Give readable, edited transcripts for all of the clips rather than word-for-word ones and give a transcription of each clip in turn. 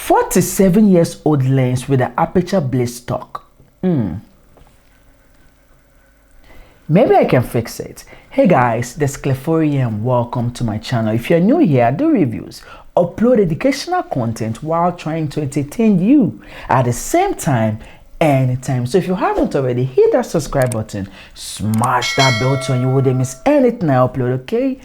47 years old lens with the Aperture Blade stock. Maybe I can fix it. Hey guys, Dessyclef here and welcome to my channel. If you're new here, I do reviews, upload educational content while trying to entertain you at the same time, anytime. So if you haven't already, hit that subscribe button, smash that bell so you wouldn't miss anything I upload, okay?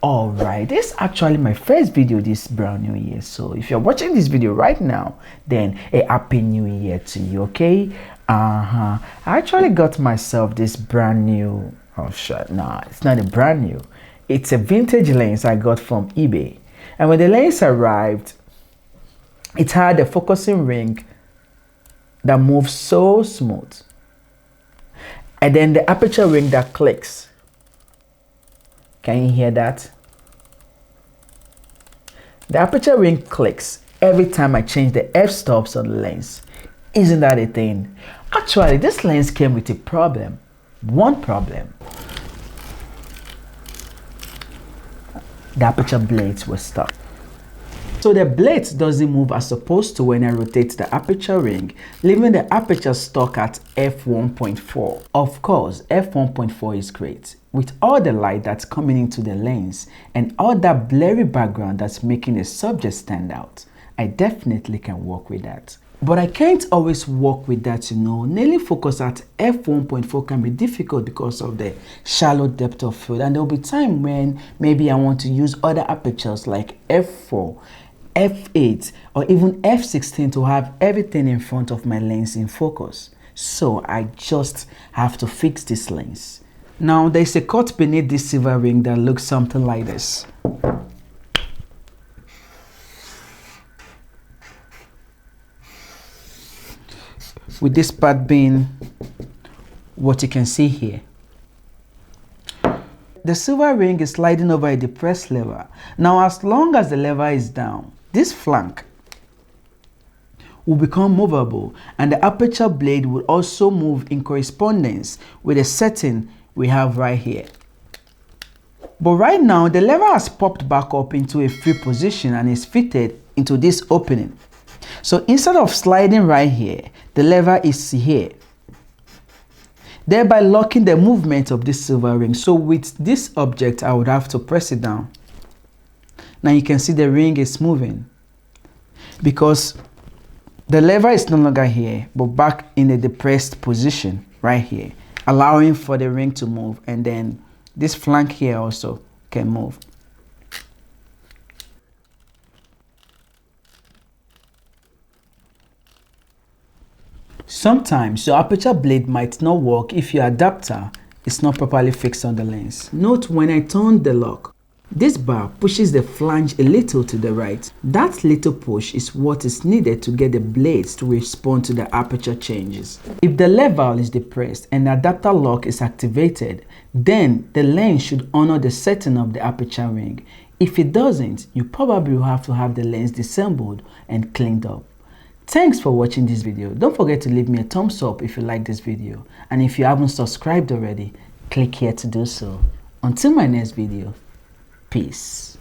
Alright, this is actually my first video this brand new year. So if you're watching this video right now, then a happy new year to you, okay? I actually got myself this brand new, oh shit, nah, it's not a brand new, it's a vintage lens I got from eBay. And when the lens arrived, it had a focusing ring that moves so smooth, and then the aperture ring that clicks. Can you hear that? The aperture ring clicks every time I change the f-stops on the lens. Isn't that a thing? Actually, this lens came with a problem. One problem. The aperture blades were stuck. So the blade doesn't move as supposed to when I rotate the aperture ring, leaving the aperture stuck at f1.4. Of course, f1.4 is great. With all the light that's coming into the lens and all that blurry background that's making the subject stand out, I definitely can work with that. But I can't always work with that, you know. Nailing focus at f1.4 can be difficult because of the shallow depth of field, and there will be time when maybe I want to use other apertures like f4, f8 or even f16 to have everything in front of my lens in focus. So I just have to fix this lens. Now there's a cut beneath this silver ring that looks something like this. With this part being what you can see here. The silver ring is sliding over a depressed lever. Now as long as the lever is down, this flank will become movable and the aperture blade will also move in correspondence with the setting we have right here. But right now the lever has popped back up into a free position and is fitted into this opening. So instead of sliding right here, the lever is here, thereby locking the movement of this silver ring. So with this object, I would have to press it down. Now you can see the ring is moving because the lever is no longer here, but back in the depressed position right here, allowing for the ring to move, and then this flank here also can move. Sometimes your aperture blade might not work if your adapter is not properly fixed on the lens. Note when I turn the lock, this bar pushes the flange a little to the right. That little push is what is needed to get the blades to respond to the aperture changes. If the lever is depressed and the adapter lock is activated, then the lens should honor the setting of the aperture ring. If it doesn't, you probably will have to have the lens disassembled and cleaned up. Thanks for watching this video. Don't forget to leave me a thumbs up if you like this video. And if you haven't subscribed already, click here to do so. Until my next video, peace.